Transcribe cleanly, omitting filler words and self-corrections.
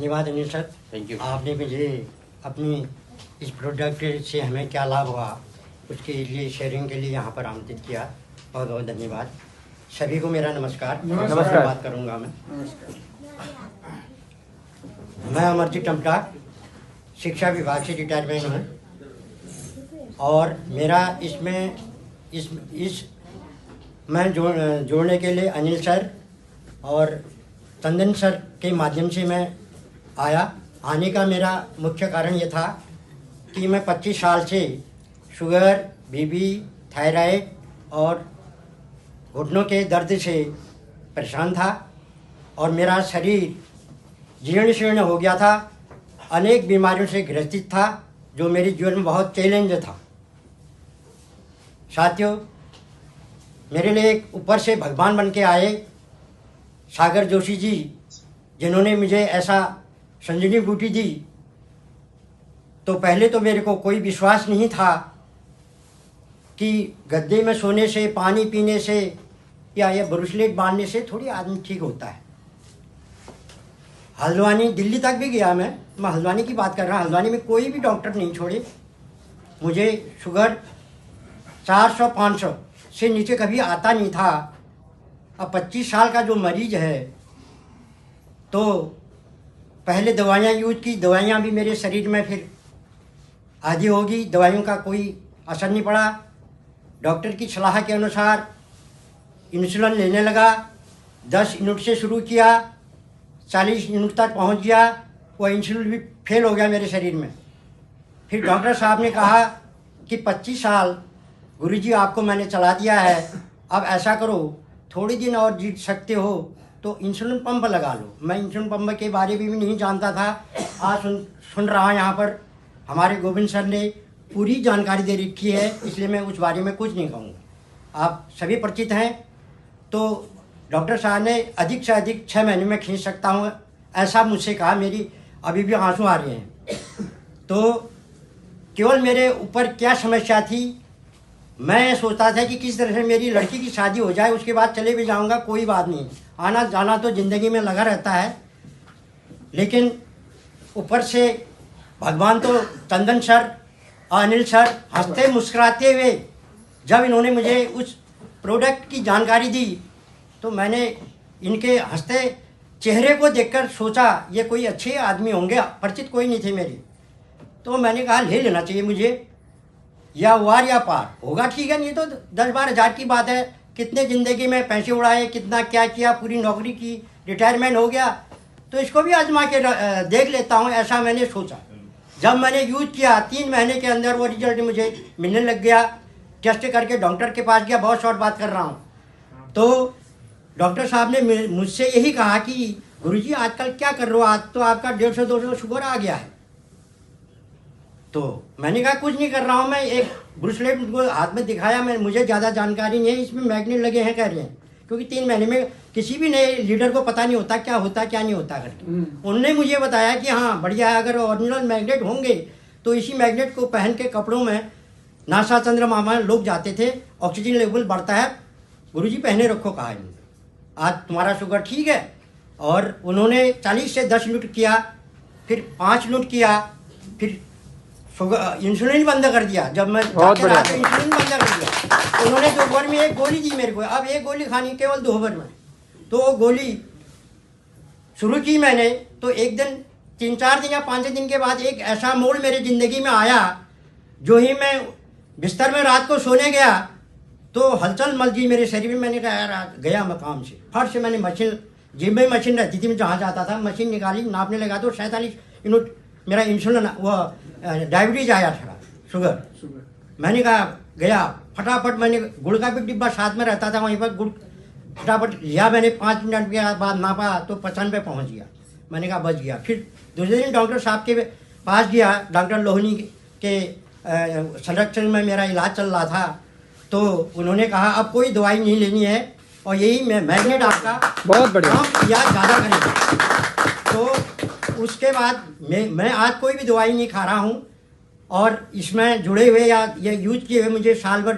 धन्यवाद Anil sir. Thank you. आपने मुझे अपनी इस प्रोडक्ट से हमें क्या लाभ हुआ उसके लिए शेयरिंग के लिए यहाँ पर आमंत्रित किया, बहुत बहुत धन्यवाद। सभी को मेरा नमस्कार। नमस्कार। बात करूँगा मैं अमरजीत टमटा, शिक्षा विभाग से रिटायरमेंट हूँ और मेरा इसमें मैं जोड़ने के लिए अनिल सर और तंदन सर के माध्यम से मैं आया। आने का मेरा मुख्य कारण ये था कि मैं 25 साल से शुगर, बीपी, थायराइड और घुटनों के दर्द से परेशान था और मेरा शरीर जीर्ण शीर्ण हो गया था। अनेक बीमारियों से ग्रसित था जो मेरे जीवन में बहुत चैलेंज था। साथियों, मेरे लिए एक ऊपर से भगवान बन के आए सागर जोशी जी, जिन्होंने मुझे ऐसा संजीवनी बूटी दी। तो पहले तो मेरे को कोई विश्वास नहीं था कि गद्दे में सोने से, पानी पीने से या ये ब्रूसलेट बांधने से थोड़ी आदमी ठीक होता है। हल्द्वानी, दिल्ली तक भी गया मैं हल्द्वानी की बात कर रहा हूँ। हल्द्वानी में कोई भी डॉक्टर नहीं छोड़े। मुझे शुगर 400-500 से नीचे कभी आता नहीं था। अब 25 साल का जो मरीज है तो पहले दवाइयाँ यूज की, दवाइयाँ भी मेरे शरीर में फिर आधी होगी, दवाइयों का कोई असर नहीं पड़ा। डॉक्टर की सलाह के अनुसार इंसुलिन लेने लगा। 10 यूनिट से शुरू किया, 40 यूनिट तक पहुंच गया। वो इंसुलिन भी फेल हो गया मेरे शरीर में। फिर डॉक्टर साहब ने कहा कि 25 साल गुरुजी आपको मैंने चला दिया है, अब ऐसा करो थोड़ी दिन और जीत सकते हो तो इंसुलिन पंप लगा लो। मैं इंसुलिन पंप के बारे में भी नहीं जानता था। आज सुन रहा यहाँ पर हमारे गोविंद सर ने पूरी जानकारी दे रखी है, इसलिए मैं उस बारे में कुछ नहीं कहूँगा। आप सभी परिचित हैं। तो डॉक्टर साहब ने अधिक से अधिक 6 महीने में खींच सकता हूँ ऐसा मुझसे कहा। मेरी अभी भी आंसू आ रहे हैं। तो केवल मेरे ऊपर क्या समस्या थी, मैं सोचता था कि किस तरह से मेरी लड़की की शादी हो जाए, उसके बाद चले भी जाऊंगा, कोई बात नहीं, आना जाना तो ज़िंदगी में लगा रहता है। लेकिन ऊपर से भगवान, तो तंदन सर और अनिल सर हंसते मुस्कुराते हुए जब इन्होंने मुझे उस प्रोडक्ट की जानकारी दी तो मैंने इनके हंसते चेहरे को देखकर सोचा ये कोई अच्छे आदमी होंगे, परिचित कोई नहीं थे मेरे। तो मैंने कहा ले लेना चाहिए मुझे, या वार या पार होगा, ठीक है, नहीं तो 10-12 हज़ार की बात है। कितने ज़िंदगी में पैसे उड़ाए, कितना क्या किया, पूरी नौकरी की, रिटायरमेंट हो गया, तो इसको भी आजमा के देख लेता हूँ, ऐसा मैंने सोचा। जब मैंने यूज किया 3 महीने के अंदर वो रिजल्ट मुझे मिलने लग गया। टेस्ट करके डॉक्टर के पास गया, बहुत शॉर्ट बात कर रहा हूँ। तो डॉक्टर साहब ने मुझसे यही कहा कि गुरुजी आजकल क्या कर रहे हो, आज तो आपका 150-200 शुगर आ गया है। तो मैंने कहा कुछ नहीं कर रहा हूँ मैं। एक ब्रूसलेट उनको हाथ में दिखाया। मुझे ज़्यादा जानकारी नहीं है, इसमें मैग्नेट लगे हैं कह रहे हैं, क्योंकि 3 महीने में किसी भी नए लीडर को पता नहीं होता क्या होता क्या नहीं होता करके। उन्होंने मुझे बताया कि हाँ बढ़िया है, अगर ओरिजिनल मैग्नेट होंगे तो इसी मैग्नेट को पहन के कपड़ों में नासा चंद्रमा में लोग जाते थे, ऑक्सीजन लेवल बढ़ता है, गुरुजी पहने रखो कहा इन्होंने, आज तुम्हारा शुगर ठीक है। और उन्होंने 40 से 10 यूनिट किया, फिर 5 यूनिट किया, फिर इंसुलिन बंद कर दिया। जब मैं इंसुलिन बंद कर दिया, उन्होंने दोपहर में एक गोली दी मेरे को। अब एक गोली खानी केवल दोपहर में। तो वो गोली शुरू की मैंने, तो एक दिन 3-4 दिन या 5 दिन के बाद एक ऐसा मोड़ मेरे ज़िंदगी में आया। जो ही मैं बिस्तर में रात को सोने गया तो हलचल मच गई मेरे शरीर में। मैंने कहा यार, गया मकाम से फट से मैंने मशीन, जिम में मशीन रहती थी, मैं जहाँ जाता था, मशीन निकाली, नापने लगा तो 47 यूनिट मेरा इंसुलिन, वो डायबिटीज आया था, शुगर। मैंने कहा गया फटाफट, मैंने गुड़ का भी डिब्बा साथ में रहता था, वहीं पर गुड़ फटाफट लिया मैंने। 5 मिनट के बाद नापा तो 95 पहुँच गया। मैंने कहा बच गया। फिर दूसरे दिन डॉक्टर साहब के पास गया, डॉक्टर लोहनी के संरक्षण में मेरा इलाज चल रहा था। तो उन्होंने कहा अब कोई दवाई नहीं लेनी है और यही मैग्नेट आपका बहुत बढ़िया या ज़्यादा करेगा। तो उसके बाद मैं आज कोई भी दवाई नहीं खा रहा हूँ और इसमें जुड़े हुए या ये यूज किए हुए मुझे साल भर